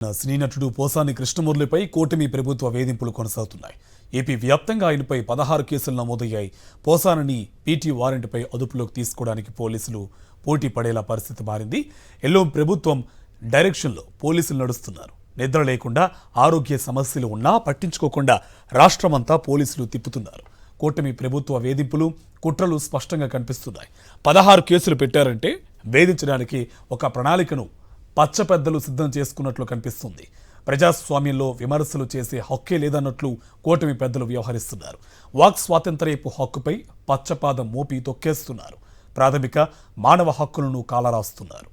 సినీ నటుడు పోసాని కృష్ణమురళిపై కూటమి ప్రభుత్వ వేధింపులు కొనసాగుతున్నాయి. ఏపీ వ్యాప్తంగా ఆయనపై 16 కేసులు నమోదయ్యాయి. పోసానిని పీటీ వారెంట్పై అదుపులోకి తీసుకోవడానికి పోలీసులు పోటీ పడేలా పరిస్థితి మారింది. ఎల్లో ప్రభుత్వం డైరెక్షన్లో పోలీసులు నడుస్తున్నారు. నిద్ర లేకుండా ఆరోగ్య సమస్యలు ఉన్నా పట్టించుకోకుండా రాష్ట్రమంతా పోలీసులు తిప్పుతున్నారు. కూటమి ప్రభుత్వ వేధింపులు, కుట్రలు స్పష్టంగా కనిపిస్తున్నాయి. 16 కేసులు పెట్టారంటే వేధించడానికి ఒక ప్రణాళికను పచ్చపెద్దలు సిద్ధం చేసుకున్నట్లు కనిపిస్తుంది. ప్రజాస్వామ్యంలో విమర్శలు చేసే హక్కే లేదన్నట్లు కూటమి పెద్దలు వ్యవహరిస్తున్నారు. వాక్ స్వాతంత్ర్యపు హక్కుపై పచ్చపాదం మోపి తొక్కేస్తున్నారు. ప్రాథమిక మానవ హక్కులను కాలరాస్తున్నారు.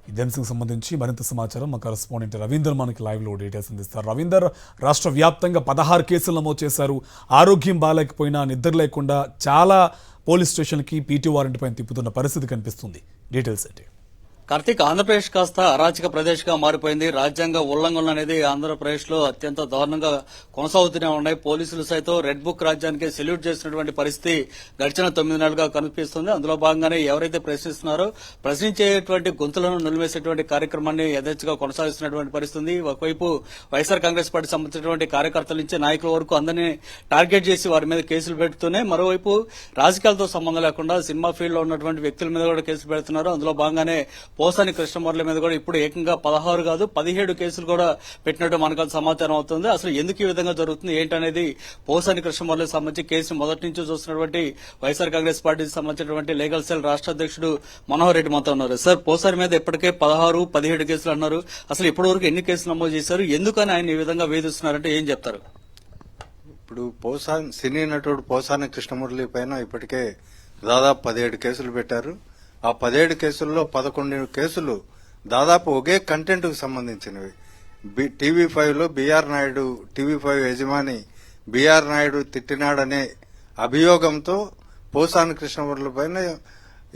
ఈ అంశానికి సంబంధించి మరింత సమాచారం మా కరెస్పాండెంట్ రవీందర్ మనకి లైవ్ లో డీటెయిల్స్ అందిస్తారు. రవీందర్, రాష్ట్ర వ్యాప్తంగా 16 కేసులు నమోదు చేశారు. ఆరోగ్యం బాగాలేకపోయినా నిద్ర లేకుండా చాలా పోలీస్ స్టేషన్కి పీటీ వారెంట్ పైన తిప్పుతున్న పరిస్థితి కనిపిస్తుంది. డీటెయిల్స్ ఏంటి? కార్తీక్, ఆంధ్రప్రదేశ్ కాస్త అరాచక ప్రదేశ్ గా మారిపోయింది. రాజ్యాంగ ఉల్లంఘనలు అనేది ఆంధ్రప్రదేశ్ లో అత్యంత దారుణంగా కొనసాగుతూనే ఉన్నాయి. పోలీసులు సైతం రెడ్ బుక్ రాజ్యానికి సెల్యూట్ చేసినటువంటి పరిస్థితి గడిచిన 9 నెలలుగా కనిపిస్తుంది. అందులో భాగంగానే ఎవరైతే ప్రశ్నిస్తున్నారో ప్రశ్నించేటువంటి గొంతులను నిలివేసేటువంటి కార్యక్రమాన్ని యథేచ్ఛగా కొనసాగిస్తున్నటువంటి పరిస్థితి. ఒకవైపు వైఎస్ఆర్ కాంగ్రెస్ పార్టీ సంబంధించినటువంటి కార్యకర్తల నుంచి నాయకుల వరకు అందరినీ టార్గెట్ చేసి వారి మీద కేసులు పెడుతూనే మరోవైపు రాజకీయాలతో సంబంధం లేకుండా సినిమా ఫీల్డ్ లో ఉన్నటువంటి వ్యక్తుల మీద కూడా కేసులు పెడుతున్నారు. అందులో భాగంగానే పోసాని కృష్ణమురళి మీద కూడా ఇప్పుడు ఏకంగా 16 కాదు 17 కేసులు కూడా పెట్టినట్టు మనకు సమాచారం అవుతుంది. అసలు ఎందుకు ఈ విధంగా జరుగుతుంది ఏంటనేది పోసాని కృష్ణమురళికి సంబంధించి కేసు మొదటి నుంచి చూస్తున్నటువంటి వైఎస్ఆర్ కాంగ్రెస్ పార్టీకి సంబంధించినటువంటి లీగల్ సెల్ రాష్ట్ర అధ్యక్షుడు మనోహర్ రెడ్డి మనతో ఉన్నారు. సార్, పోసాని మీద ఇప్పటికే 16, 17 కేసులు అన్నారు. అసలు ఇప్పటివరకు ఎన్ని కేసులు నమోదు చేశారు? ఎందుకని ఆయన ఈ విధంగా వేధిస్తున్నారంటే ఏం చెప్తారు? ఇప్పుడు సినీ నటుడు పోసాని కృష్ణమురళి పైన ఇప్పటికే దాదాపు 17 కేసులు పెట్టారు. ఆ 17 కేసుల్లో 11 కేసులు దాదాపు ఒకే కంటెంట్ కు సంబంధించినవి. టీవీ5లో బీఆర్ నాయుడు, టీవీ5 యజమాని బీఆర్ నాయుడు తిట్టినాడనే అభియోగంతో పోసాని కృష్ణమురళి పైన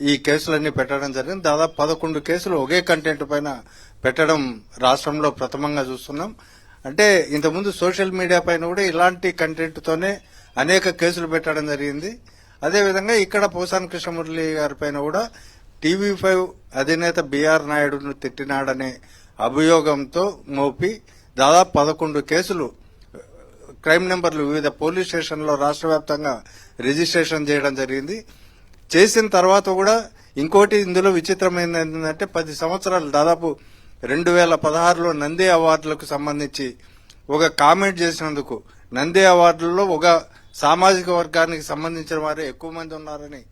ఈ కేసులన్నీ పెట్టడం జరిగింది. దాదాపు 11 కేసులు ఒకే కంటెంట్ పైన పెట్టడం రాష్ట్రంలో ప్రథమంగా చూస్తున్నాం. అంటే ఇంతకుముందు సోషల్ మీడియా పైన కూడా ఇలాంటి కంటెంట్ తోనే అనేక కేసులు పెట్టడం జరిగింది. అదేవిధంగా ఇక్కడ పోసాని కృష్ణమురళి గారి పైన కూడా టీవీ5 అధినేత బీఆర్ నాయుడును తిట్టినాడనే అభియోగంతో మోపి దాదాపు 11 కేసులు క్రైమ్ నెంబర్లు వివిధ పోలీస్ స్టేషన్లో రాష్ట్ర వ్యాప్తంగా రిజిస్ట్రేషన్ చేయడం జరిగింది. చేసిన తర్వాత కూడా ఇంకోటి ఇందులో విచిత్రమైనది ఏంటంటే 10 సంవత్సరాలు దాదాపు 2016లో నంది అవార్డులకు సంబంధించి ఒక కామెంట్ చేసినందుకు నంది అవార్డుల్లో ఒక సామాజిక వర్గానికి సంబంధించిన వారే ఎక్కువ మంది ఉన్నారని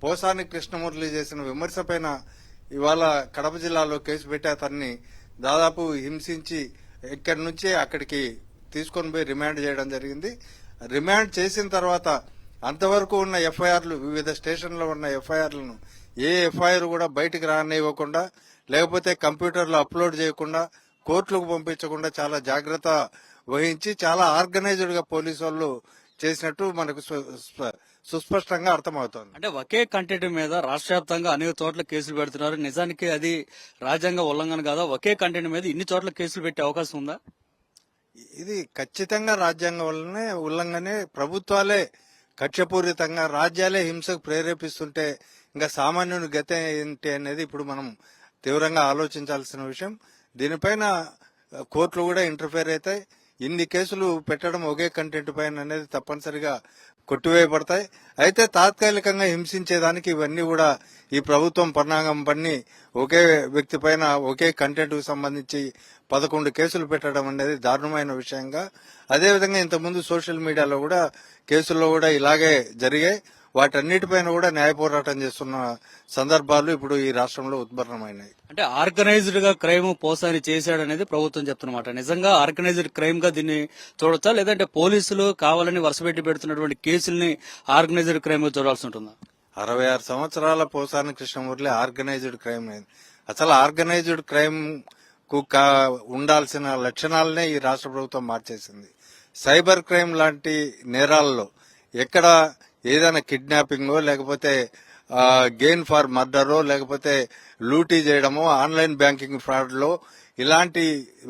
పోసాని కృష్ణమురళి చేసిన విమర్శ పైన ఇవాళ కడప జిల్లాలో కేసు పెట్టి అతన్ని దాదాపు హింసించి ఇక్కడి నుంచి అక్కడికి తీసుకొని పోయి రిమాండ్ చేయడం జరిగింది. రిమాండ్ చేసిన తర్వాత అంతవరకు ఉన్న ఎఫ్ఐఆర్లు, వివిధ స్టేషన్లో ఉన్న ఎఫ్ఐఆర్లను ఏ ఎఫ్ఐఆర్ కూడా బయటికి రానివ్వకుండా, లేకపోతే కంప్యూటర్లో అప్లోడ్ చేయకుండా, కోర్టులకు పంపించకుండా చాలా జాగ్రత్త వహించి చాలా ఆర్గనైజ్డ్ గా పోలీసు వాళ్ళు చేసినట్టు మనకు సుస్పష్టంగా అర్థమవుతోంది. అంటే ఒకే కంటెంట్ మీద రాష్ట్ర వ్యాప్తంగా అనేక చోట్ల కేసులు పెడుతున్నారు. నిజానికి అది రాజ్యాంగ ఉల్లంఘన కాదా? ఒకే కంటెంట్ మీద ఇన్ని చోట్ల కేసులు పెట్టే అవకాశం ఉందా? ఇది ఖచ్చితంగా రాజ్యాంగం వల్లనే ఉల్లంఘనే. ప్రభుత్వాలే కక్షపూరితంగా రాజ్యాలే హింసకు ప్రేరేపిస్తుంటే ఇంకా సామాన్యుని గతి ఏంటి అనేది ఇప్పుడు మనం తీవ్రంగా ఆలోచించాల్సిన విషయం. దీనిపైన కోర్టులు కూడా ఇంటర్ఫేర్ అవుతాయి. ఇన్ని కేసులు పెట్టడం ఒకే కంటెంట్ పైన అనేది తప్పనిసరిగా కొట్టివేయబడతాయి. అయితే తాత్కాలికంగా హింసించేదానికి ఇవన్నీ కూడా ఈ ప్రభుత్వం పన్నాగం పన్ని ఒకే వ్యక్తి పైన ఒకే కంటెంట్ కు సంబంధించి 11 కేసులు పెట్టడం అనేది దారుణమైన విషయంగా, అదేవిధంగా ఇంతకుముందు సోషల్ మీడియాలో కూడా కేసుల్లో కూడా ఇలాగే జరిగాయి. వాటన్నిటిపైన కూడా న్యాయ పోరాటం చేస్తున్న సందర్భాలు ఇప్పుడు ఈ రాష్ట్రంలో ఉద్భరణమైనాయి. అంటే ఆర్గనైజ్డ్ గా క్రైమ్ పోసాని చేశాడనేది ప్రభుత్వం చెప్తున్నమాట. నిజంగా ఆర్గనైజ్డ్ క్రైమ్ గా దీన్ని చూడొచ్చా, లేదంటే పోలీసులు కావాలని వరుసపెట్టి పెడుతున్నటువంటి కేసుల్ని ఆర్గనైజ్డ్ క్రైమ్ గా చూడాల్సి ఉంటుందా? 66 సంవత్సరాల పోసాని కృష్ణమురళి ఆర్గనైజ్డ్ క్రైమ్ అయింది. అసలు ఆర్గనైజ్డ్ క్రైమ్ కు ఉండాల్సిన లక్షణాలనే ఈ రాష్ట్ర ప్రభుత్వం మార్చేసింది. సైబర్ క్రైమ్ లాంటి నేరాల్లో ఎక్కడ ఏదైనా కిడ్నాపింగో, లేకపోతే గెయిన్ ఫర్ మర్డరో, లేకపోతే లూటీ చేయడమో, ఆన్లైన్ బ్యాంకింగ్ ఫ్రాడ్ లో ఇలాంటి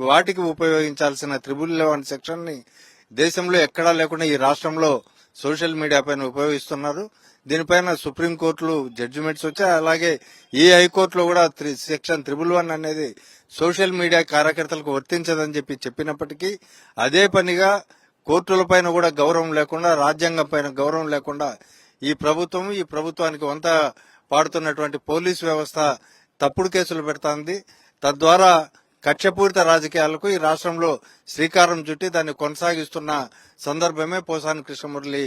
వాటికి ఉపయోగించాల్సిన 11 సెక్షన్ ని దేశంలో ఎక్కడా లేకుండా ఈ రాష్ట్రంలో సోషల్ మీడియా పైన ఉపయోగిస్తున్నారు. దీనిపైన సుప్రీంకోర్టులు జడ్జిమెంట్స్ వచ్చాయి. అలాగే ఈ హైకోర్టులో కూడా సెక్షన్ 111 అనేది సోషల్ మీడియా కార్యకర్తలకు వర్తించదని చెప్పినప్పటికీ అదే పనిగా కోర్టులపైన కూడా గౌరవం లేకుండా, రాజ్యాంగం పైన గౌరవం లేకుండా ఈ ప్రభుత్వానికి వంత పాడుతున్నటువంటి పోలీసు వ్యవస్థ తప్పుడు కేసులు పెడుతోంది. తద్వారా కక్షపూరిత రాజకీయాలకు ఈ రాష్ట్రంలో శ్రీకారం చుట్టి దాన్ని కొనసాగిస్తున్న సందర్భమే పోసాని కృష్ణమురళి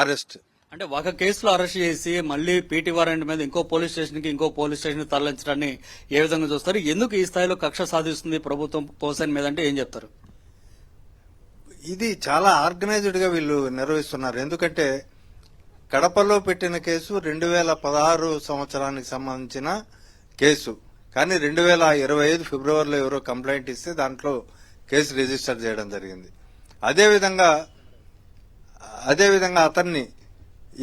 అరెస్ట్. అంటే ఒక కేసులో అరెస్ట్ చేసి మళ్ళీ పీటీ వారెంట్ మీద ఇంకో పోలీస్ స్టేషన్ తరలించడాన్ని ఏ విధంగా చూస్తారు? ఎందుకు ఈ స్థాయిలో కక్ష సాధిస్తుంది ప్రభుత్వం పోసాని మీద అంటే ఏం చెప్తారు? ఇది చాలా ఆర్గనైజ్డ్ గా వీళ్ళు నిర్వహిస్తున్నారు. ఎందుకంటే కడపలో పెట్టిన కేసు 2016 సంవత్సరానికి సంబంధించిన కేసు. కానీ 2025 ఫిబ్రవరిలో ఎవరో కంప్లైంట్ ఇస్తే దాంట్లో కేసు రిజిస్టర్ చేయడం జరిగింది. అదేవిధంగా అతన్ని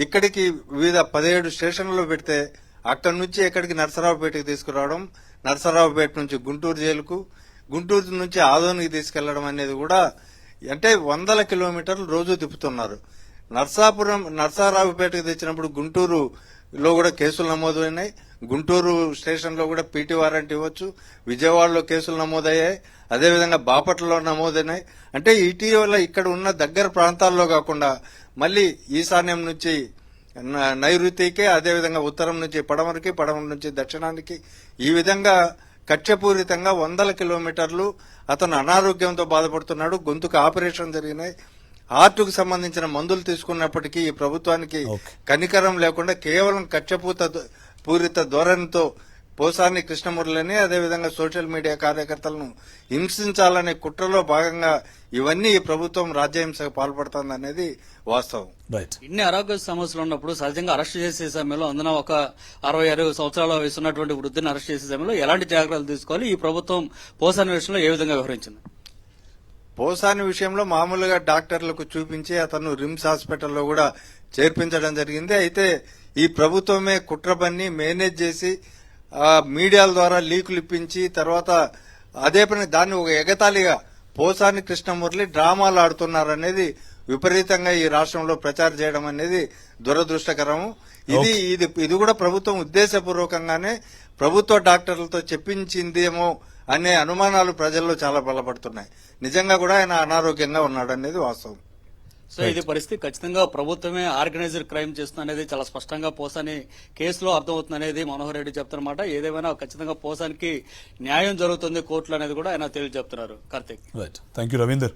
ఇక్కడికి వివిధ 17 స్టేషన్లలో పెడితే అక్కడి నుంచి ఎక్కడికి నరసరావుపేటకి తీసుకురావడం, నరసరావుపేట నుంచి గుంటూరు జైలుకు, గుంటూరు నుంచి ఆదోనికి తీసుకెళ్లడం అనేది కూడా అంటే 100 కిలోమీటర్లు రోజు తిప్పుతున్నారు. నరసరావుపేటకు తెచ్చినప్పుడు గుంటూరులో కూడా కేసులు నమోదైనాయి. గుంటూరు స్టేషన్ లో కూడా పీటీ వారెంట్ ఇవ్వచ్చు. విజయవాడలో కేసులు నమోదయ్యాయి. అదేవిధంగా బాపట్లలో నమోదైనాయి. అంటే ఇటీవల ఇక్కడ ఉన్న దగ్గర ప్రాంతాల్లో కాకుండా మళ్లీ ఈశాన్యం నుంచి నైరుతికి, అదేవిధంగా ఉత్తరం నుంచి పడమరకి, పడమర నుంచి దక్షిణానికి, ఈ విధంగా కక్షపూరితంగా 100 కిలోమీటర్లు అతను అనారోగ్యంతో బాధపడుతున్నాడు. గొంతుకు ఆపరేషన్ జరిగినాయి. హార్టుకు సంబంధించిన మందులు తీసుకున్నప్పటికీ ఈ ప్రభుత్వానికి కనికరం లేకుండా కేవలం కక్షపూరిత ధోరణితో పోసాని కృష్ణమురళిని, అదేవిధంగా సోషల్ మీడియా కార్యకర్తలను హింసించాలనే కుట్రలో భాగంగా ఇవన్నీ ఈ ప్రభుత్వం రాజ్యహింసకు పాల్పడుతోందనేది వాస్తవం. ఇన్ని ఆరోగ్య సమస్యలు ఉన్నప్పుడు సహజంగా అరెస్ట్ చేసే సమయంలో అందున ఒక 66 సంవత్సరాల వయసు ఉన్నటువంటి వృద్ధిని అరెస్ట్ చేసే సమయంలో ఎలాంటి జాగ్రత్తలు తీసుకోవాలి? ఈ ప్రభుత్వం పోసాని విషయంలో ఏ విధంగా వ్యవహరించింది? పోసాని విషయంలో మామూలుగా డాక్టర్లకు చూపించి అతను రిమ్స్ హాస్పిటల్లో కూడా చేర్పించడం జరిగింది. అయితే ఈ ప్రభుత్వమే కుట్ర పన్ని మేనేజ్ చేసి మీడియాల ద్వారా లీకులు ఇప్పించి తర్వాత అదే పని దాన్ని ఒక ఎగతాళిగా పోసాని కృష్ణమురళి డ్రామాలు ఆడుతున్నారనేది విపరీతంగా ఈ రాష్ట్రంలో ప్రచారం చేయడం అనేది దురదృష్టకరం. ఇది కూడా ప్రభుత్వం ఉద్దేశపూర్వకంగానే ప్రభుత్వ డాక్టర్లతో చెప్పించిందేమో అనే అనుమానాలు ప్రజల్లో చాలా బలపడుతున్నాయి. నిజంగా కూడా ఆయన అనారోగ్యంగా ఉన్నాడనేది వాస్తవం. సో ఇది పరిస్థితి ఖచ్చితంగా ప్రభుత్వమే ఆర్గనైజ్డ్ క్రైమ్ చేస్తుంది అనేది చాలా స్పష్టంగా పోసాని కేసులో అర్థమవుతుంది అనేది మనోహర్ రెడ్డి చెప్తున్నమాట. ఏదేమైనా ఖచ్చితంగా పోసానికి న్యాయం జరుగుతుంది కోర్టులు అనేది కూడా ఆయన తేల్చి చెప్తున్నారు. Karthik, thank you Ravinder.